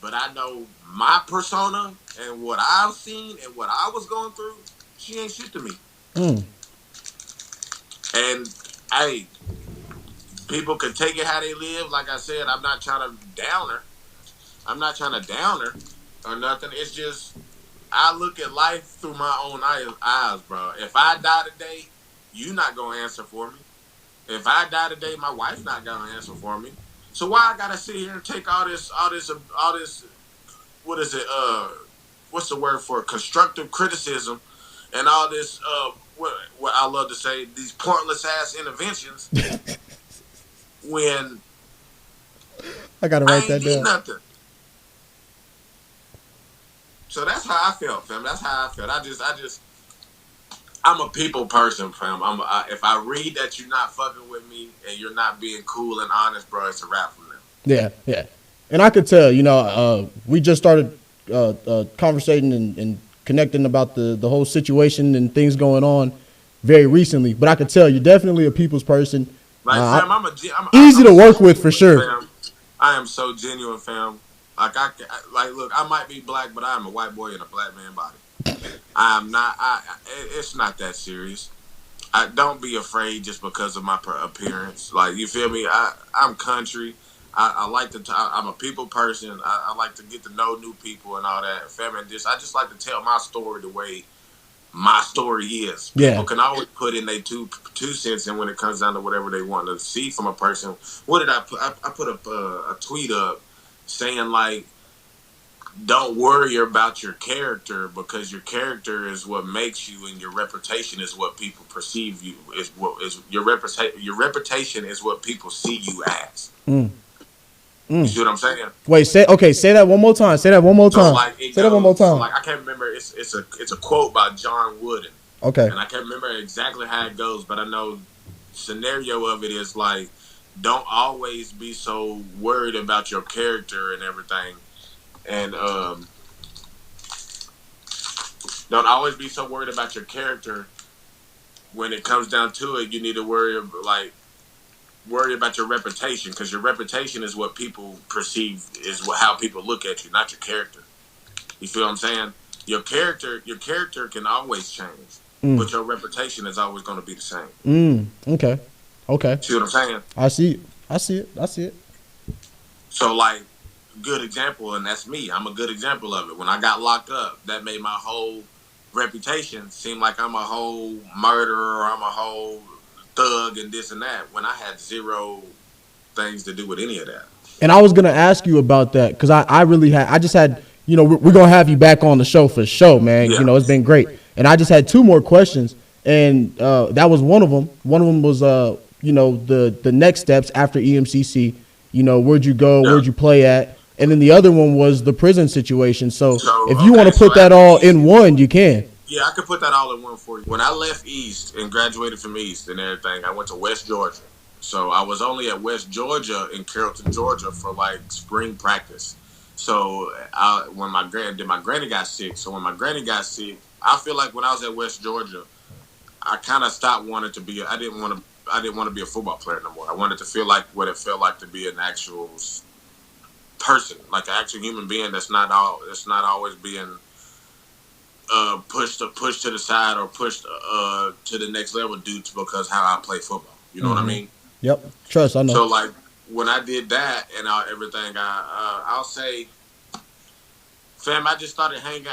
But I know my persona and what I've seen and what I was going through, she ain't shit to me. Mm. And, hey, people can take it how they live. Like I said, I'm not trying to down her. I'm not trying to down her or nothing. It's just, I look at life through my own eyes, bro. If I die today, you not going to answer for me. If I die today, my wife's not going to answer for me. So why I gotta sit here and take all this? What is it? What's the word for it? Constructive criticism, and all this? What I love to say, these pointless ass interventions. When I gotta write that down. Nothing. So that's how I felt, fam. That's how I felt. I'm a people person, fam. If I read that you're not fucking with me and you're not being cool and honest, bro, it's a wrap from them. Yeah. And I could tell, we just started conversating and connecting about the whole situation and things going on very recently. But I could tell you're definitely a people's person. Like, fam, I'm easy to work with for sure. Fam. I am so genuine, fam. Look, I might be black, but I am a white boy in a black man body. I'm not. It's not that serious. Don't be afraid just because of my appearance. Like, you feel me? I'm country. I like to. I'm a people person. I like to get to know new people and all that. Fam, and I just like to tell my story the way my story is. Yeah. People can always put in their two cents, and when it comes down to whatever they want to see from a person. What did I put? I put a tweet up saying, like, don't worry about your character because your character is what makes you, and your reputation is what people perceive you. Your reputation is what people see you as. You see what I'm saying? Wait, say that one more time. Say that one more time. Say that one more time. So, like, I can't remember. It's a quote by John Wooden. Okay. And I can't remember exactly how it goes, but I know scenario of it is like, don't always be so worried about your character and everything. And don't always be so worried about your character. When it comes down to it, you need to worry about, like, worry about your reputation, because your reputation is what people perceive, is how people look at you, not your character. You feel what I'm saying? Your character can always change, Mm. but your reputation is always going to be the same. Okay. Okay. See what I'm saying? I see it. I see it. I see it. So, like, good example, and that's me. I'm a good example of it. When I got locked up, that made my whole reputation seem like I'm a whole murderer, I'm a whole thug, and this and that, when I had zero things to do with any of that. And I was gonna ask you about that because I really had I just had we're gonna have you back on the show for sure, man. Yeah. It's been great, and I just had two more questions, and that was one of them. One of them was the next steps after EMCC. Where'd you go? Yeah. Where'd you play at? And then the other one was the prison situation. So if you okay, want to put that all in one, you can. Yeah, I could put that all in one for you. When I left East and graduated from East and everything, I went to West Georgia. So I was only at West Georgia in Carrollton, Georgia for like spring practice. So when my granny got sick. So when my granny got sick, I feel like when I was at West Georgia, I kind of stopped wanting to be. I didn't want to be a football player no more. I wanted to feel like what it felt like to be an actual person, like an actual human being that's not always being pushed to the side or pushed to the next level due to because how I play football. You know what I mean? Yep. Trust. I know. So like when I did that and everything, I'll say, fam, I just started hanging.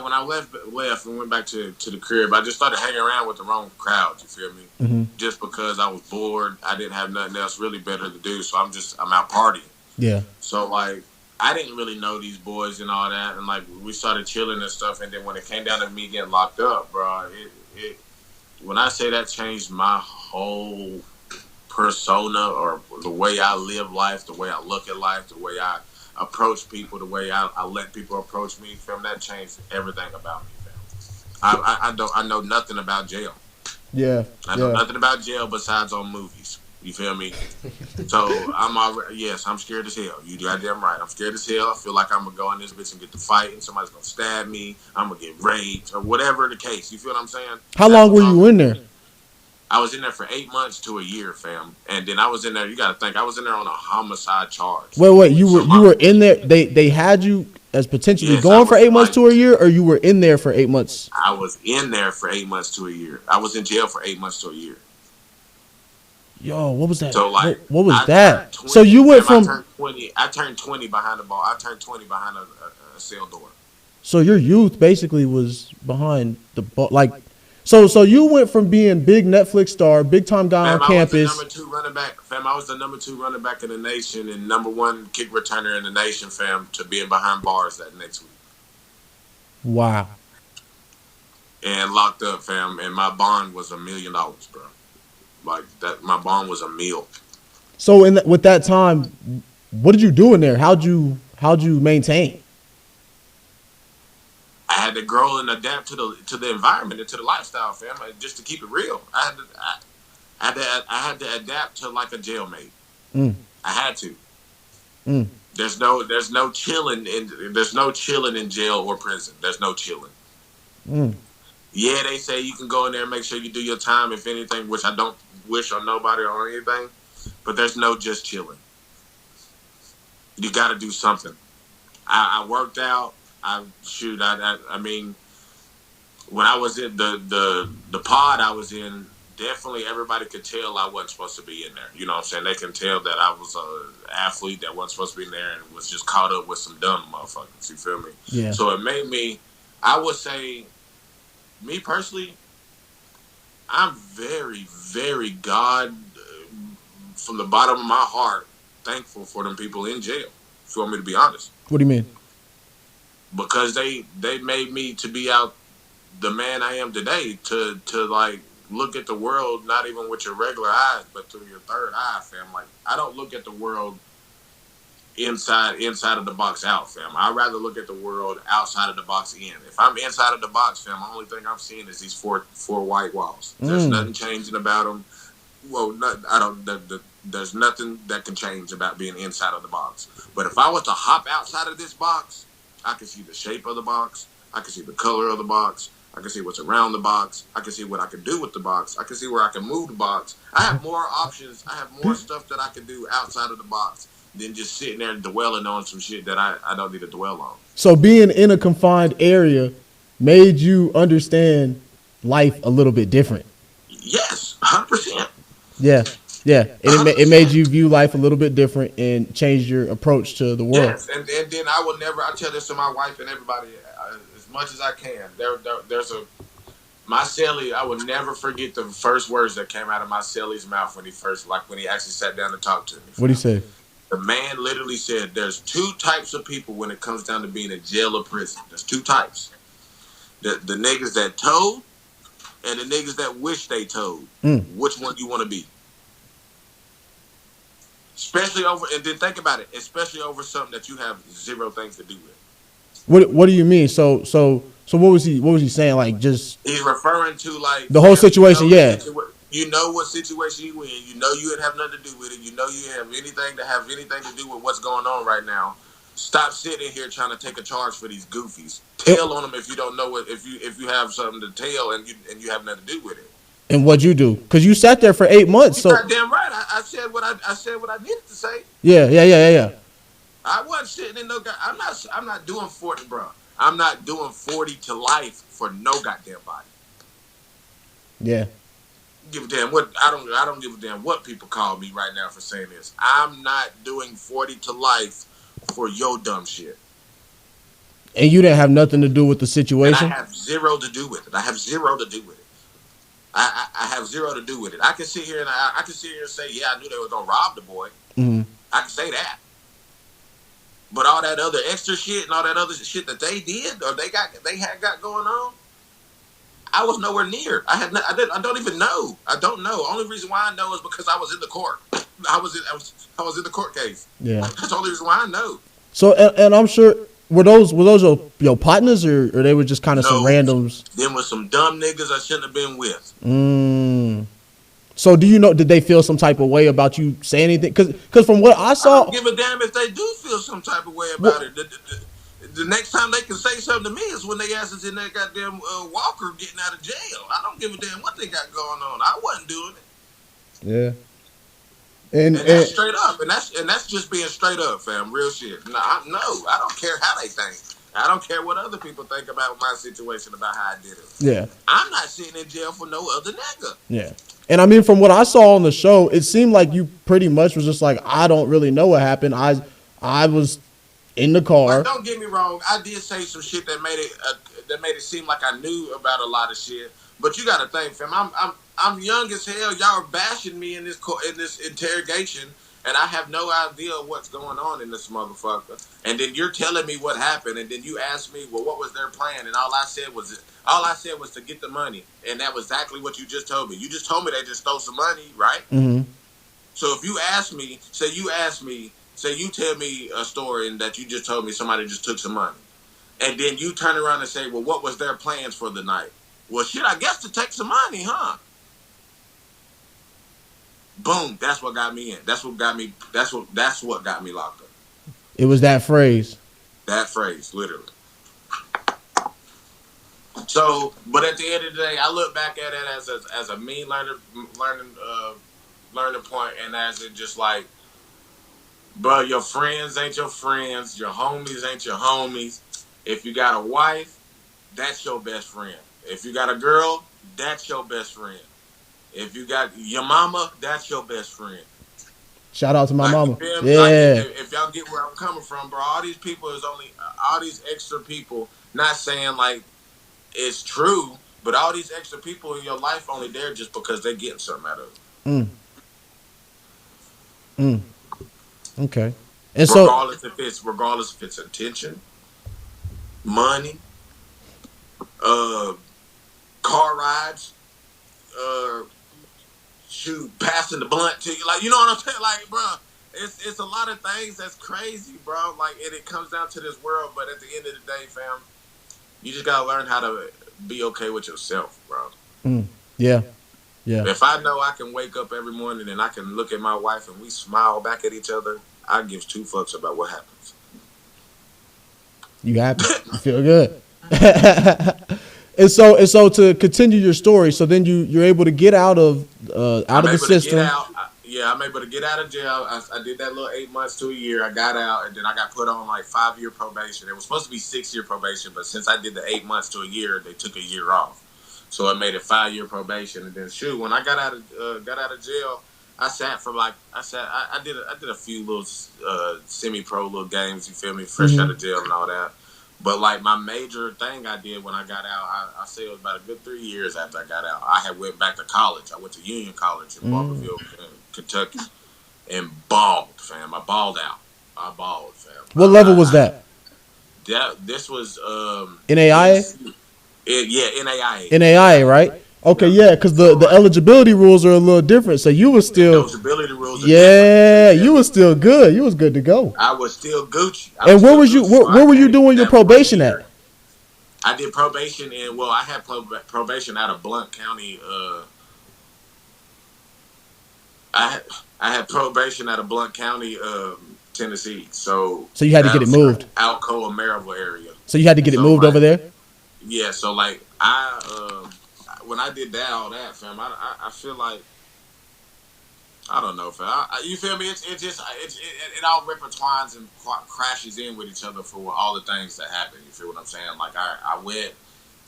When I left and went back to the crib, I just started hanging around with the wrong crowd. You feel me? Just because I was bored, I didn't have nothing else really better to do, so I'm out partying. Yeah. So like I didn't really know these boys and all that, and like we started chilling and stuff. And then when it came down to me getting locked up, bro, it when I say that changed my whole persona or the way I live life, the way I look at life, the way I approach people, the way I let people approach me. Fam, that changed everything about me, fam. I know nothing about jail. Yeah. I know nothing about jail besides on movies. You feel me? So I'm scared as hell. You goddamn right. I'm scared as hell. I feel like I'm gonna go in this bitch and get to fight and somebody's gonna stab me. I'm gonna get raped or whatever the case. You feel what I'm saying? How long were you in there? I was in there for 8 months to a year, fam. And then I was in there. You gotta think I was in there on a homicide charge. Wait. You were in there. They had you as potentially going for 8 months to a year, or you were in there for 8 months? I was in there for 8 months to a year. I was in jail for 8 months to a year. Yo, what was that? So like, what was that? 20, so you went from I turned 20 behind the ball. I turned 20 behind a cell door. So your youth basically was behind the ball, like. So you went from being big Netflix star, big time guy on campus. I was the number 2 running back, fam. I was the number 2 running back in the nation and number 1 kick returner in the nation, fam, to being behind bars that next week. Wow. And locked up, fam. And my bond was $1 million, bro. Like that, my bond was $1 million. So with that time, what did you do in there? How'd you maintain? I had to grow and adapt to the environment and to the lifestyle, fam. Just to keep it real, I had to adapt to like a jailmate. I had to. There's no chilling in jail or prison. There's no chilling. Yeah, they say you can go in there and make sure you do your time, if anything, which I don't wish on nobody or anything. But there's no just chilling. You got to do something. I worked out. I mean, when I was in the pod I was in, definitely everybody could tell I wasn't supposed to be in there. You know what I'm saying? They can tell that I was an athlete that wasn't supposed to be in there and was just caught up with some dumb motherfuckers. You feel me? Yeah. So it made me, I would say, me personally, I'm very, very God, from the bottom of my heart, thankful for them people in jail. If you want me to be honest. What do you mean? Because they made me to be out the man I am today, to like look at the world not even with your regular eyes but through your third eye, fam. Like I don't look at the world inside of the box out, fam. I'd rather look at the world outside of the box in. If I'm inside of the box, fam, the only thing I'm seeing is these four white walls. There's nothing changing about them. Well, there's nothing that can change about being inside of the box. But if I was to hop outside of this box, I can see the shape of the box. I can see the color of the box. I can see what's around the box. I can see what I can do with the box. I can see where I can move the box. I have more options. I have more stuff that I can do outside of the box than just sitting there and dwelling on some shit that I don't need to dwell on. So being in a confined area made you understand life a little bit different. Yes, 100%. Yeah. Yeah. And it made you view life a little bit different and changed your approach to the world. Yes, and then I tell this to my wife and everybody as much as I can. There's my cellie, I will never forget the first words that came out of my cellie's mouth when he actually sat down to talk to me. What did he say? The man literally said, there's two types of people when it comes down to being in jail or prison. There's two types. The niggas that told and the niggas that wish they told. Which one you want to be? Especially over, and then think about it, especially over something that you have zero things to do with. What do you mean? So what was he saying? Like, just he's referring to like the whole situation. You know what situation you in. You know you would have nothing to do with it. You know you have anything to do with what's going on right now. Stop sitting here trying to take a charge for these goofies. Tell on them if you don't know what if you have something to tell and you have nothing to do with it. And what'd you do? Because you sat there for 8 months. You're goddamn right. I said what I needed to say. Yeah. I wasn't sitting in no. I'm not doing 40, bro. I'm not doing 40 to life for no goddamn body. Yeah. Give a damn what I don't give a damn what people call me right now for saying this. I'm not doing 40 to life for your dumb shit. And you didn't have nothing to do with the situation? And I have zero to do with it. I have zero to do with it. I have zero to do with it. I can sit here and I can sit here and say, yeah, I knew they were gonna rob the boy. Mm-hmm. I can say that. But all that other extra shit and all that other shit that they did or they had going on, I was nowhere near. I don't even know. I don't know. Only reason why I know is because I was in the court. I was in the court case. Yeah. That's the only reason why I know. So and I'm sure were those your partners or they were just kind of some randoms? Them was some dumb niggas I shouldn't have been with. So do you know? Did they feel some type of way about you saying anything? Because from what I saw, I don't give a damn if they do feel some type of way about it. The next time they can say something to me is when they ass is in that goddamn Walker getting out of jail. I don't give a damn what they got going on. I wasn't doing it. Yeah. And that's straight up, and that's just being straight up, fam. Real shit. No, I don't care how they think. I don't care what other people think about my situation, about how I did it. Yeah. I'm not sitting in jail for no other nigga. Yeah. And I mean, from what I saw on the show, it seemed like you pretty much was just like, I don't really know what happened. I was in the car. But don't get me wrong. I did say some shit that made it seem like I knew about a lot of shit. But you got to think, fam. I'm young as hell. Y'all are bashing me in this interrogation, and I have no idea what's going on in this motherfucker. And then you're telling me what happened, and then you ask me, well, what was their plan? And all I said was to get the money, and that was exactly what you just told me. You just told me they just stole some money, right? Mm-hmm. So if you ask me, say you tell me a story and that you just told me somebody just took some money, and then you turn around and say, well, what was their plans for the night? Well, shit, I guess to take some money, huh? Boom, that's what got me in. That's what got me locked up. It was that phrase. That phrase, literally. So, but at the end of the day, I look back at it as a mean learning point, and as it just like, bro, your friends ain't your friends, your homies ain't your homies. If you got a wife, that's your best friend. If you got a girl, that's your best friend. If you got your mama, that's your best friend. Shout out to my mama. Yeah. Like, if y'all get where I'm coming from, bro, all these people is only all these extra people. Not saying like it's true, but all these extra people in your life only there just because they're getting something out of it. Okay. And regardless if it's attention, money, car rides, passing the blunt to you, like, you know what I'm saying? Like, bro, it's a lot of things that's crazy, bro. Like, and it comes down to this world, but at the end of the day, fam, you just gotta learn how to be okay with yourself, bro. Yeah. If I know I can wake up every morning and I can look at my wife and we smile back at each other, I give two fucks about what happens. You happy? You feel good. And so to continue your story, so then you're able to get out of the system. I'm able to get out of jail. I did that little 8 months to a year. I got out, and then I got put on like 5-year probation. It was supposed to be 6-year probation, but since I did the 8 months to a year, they took a year off. So it made it 5-year probation. And then when I got out of jail, I did a few little semi-pro little games. You feel me? Fresh out of jail and all that. But like my major thing I did when I got out, I say it was about a good 3 years after I got out. I had went back to college. I went to Union College in Barberville, Kentucky, and balled, fam. I balled out. I balled, fam. What level was that? This was NAIA? NAIA. NAIA, right? Okay, yeah, because the eligibility rules are a little different. So you were still the eligibility rules. Are different. You were still good. You was good to go. I was still Gucci. And where was you? Where were you doing your probation at? I did probation I had probation out of Blount County. I had probation out of Blount County, Tennessee. So you had to get it moved. Alcoa, Maryville area. So you had to get it moved over there. Yeah. So like when I did all that, fam, I feel like I don't know, fam. You feel me? It all intertwines and crashes in with each other for all the things that happen. You feel what I'm saying? Like I went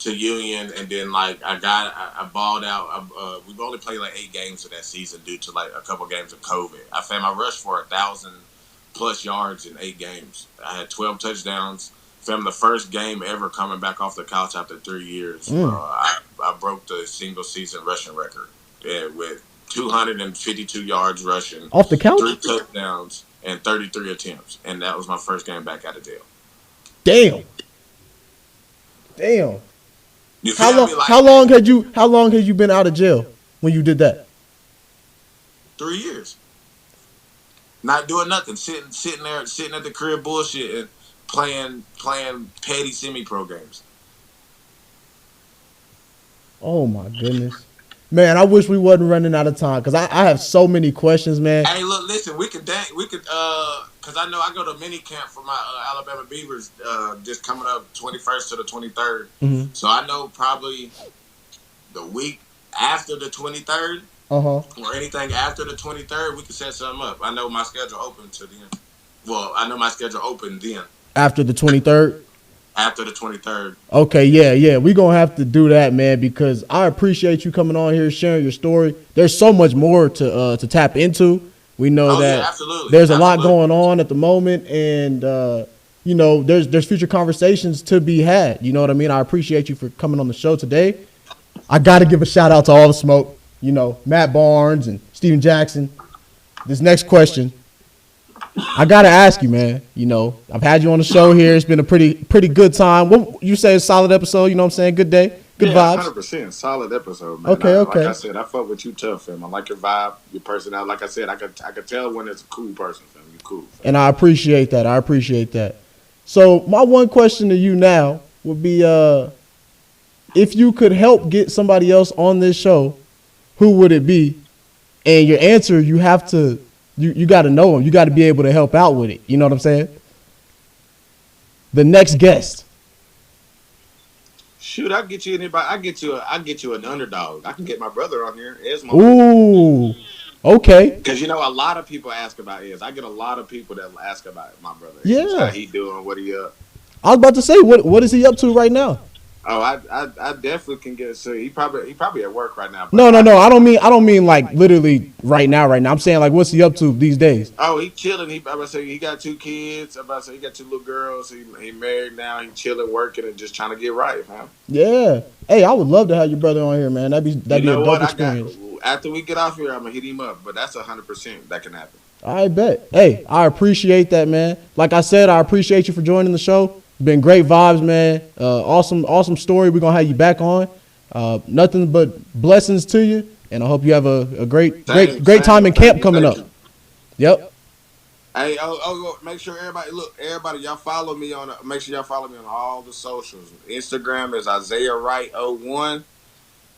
to Union, and then like I balled out. We've only played like 8 games of that season due to like a couple games of COVID. I rushed for 1,000+ yards in 8 games. I had 12 touchdowns. Fam, the first game ever coming back off the couch after 3 years. I broke the single season rushing record with 252 yards rushing off the couch, 3 touchdowns, and 33 attempts, and that was my first game back out of jail. Damn. How long had you been out of jail when you did that? 3 years. Not doing nothing, sitting there at the crib bullshit and playing petty semi-pro games. Oh my goodness, man! I wish we wasn't running out of time because I have so many questions, man. Hey, look, listen, we could because I know I go to mini camp for my Alabama Beavers just coming up 21st to the 23rd. Mm-hmm. So I know probably the week after the 23rd or anything after the 23rd, we can set something up. I know my schedule open to then. Well, I know my schedule open then. After the 23rd? After the 23rd. Okay, yeah. We're going to have to do that, man, because I appreciate you coming on here, sharing your story. There's so much more to tap into. We know that there's a lot going on at the moment, and, there's future conversations to be had. You know what I mean? I appreciate you for coming on the show today. I got to give a shout-out to all the smoke, Matt Barnes and Steven Jackson. This next question, I gotta ask you, man. I've had you on the show here. It's been a pretty good time. What you say? A solid episode. You know what I'm saying? Good day, good vibes. 100% solid episode, man. Okay. Like I said, I fuck with you tough, fam. I like your vibe, your personality. Like I said, I could tell when it's a cool person, fam. You cool. Fam. And I appreciate that. So my one question to you now would be, if you could help get somebody else on this show, who would it be? And your answer, you have to. You got to know them. You got to be able to help out with it. You know what I'm saying? The next guest. Shoot, I'll get you anybody. I'll get you an underdog. I can get my brother on here. Ooh. Okay. Because a lot of people ask about Ez. I get a lot of people that ask about my brother. Yeah. How he doing? What he up? I was about to say, what is he up to right now? Oh, I definitely can get. So he probably at work right now. No. I don't mean like literally right now. I'm saying like, what's he up to these days? Oh, he chilling. He got 2 kids. He got 2 little girls. He married now. He chilling, working, and just trying to get right, man. Yeah. Hey, I would love to have your brother on here, man. That'd be a dope experience. After we get off here, I'm gonna hit him up. But that's 100% that can happen. I bet. Hey, I appreciate that, man. Like I said, I appreciate you for joining the show. Been great vibes, man. Awesome story. We're gonna have you back on. Nothing but blessings to you, and I hope you have a great time in camp coming up. Yep. Hey, make sure everybody, y'all follow me on. Make sure y'all follow me on all the socials. Instagram is Isaiah Wright 01.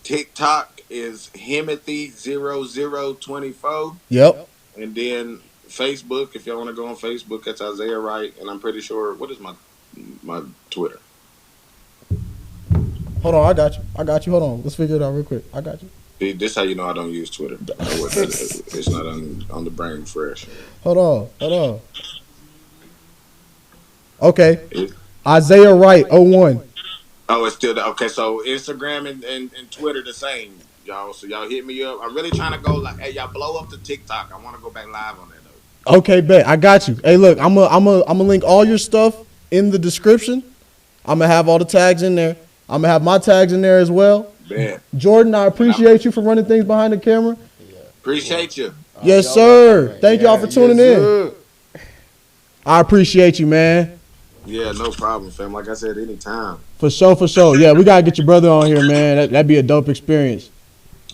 TikTok is Himothy0024. Yep. And then Facebook, if y'all want to go on Facebook, that's Isaiah Wright. And I'm pretty sure, what is my Twitter? Hold on, I got you. Hold on. Let's figure it out real quick. I got you. See, this how you know I don't use Twitter. It's not on the brain fresh. Hold on. Okay. It, Isaiah Wright, 01. oh, it's still okay. So Instagram and Twitter the same, y'all. So y'all hit me up. I'm really trying to go like, hey, y'all blow up the TikTok. I want to go back live on that though. Okay, bet. I got you. Hey, look, I'm gonna link all your stuff in the description. I'm gonna have all the tags in there. I'm gonna have my tags in there as well. Bet. Jordan, I appreciate you for running things behind the camera. Appreciate you. Yes, sir. Thank y'all for tuning in. I appreciate you, man. Yeah, no problem, fam. Like I said, anytime. For sure. Yeah, we gotta get your brother on here, man. That'd be a dope experience.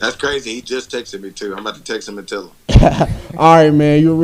That's crazy. He just texted me too. I'm about to text him and tell him. All right, man. You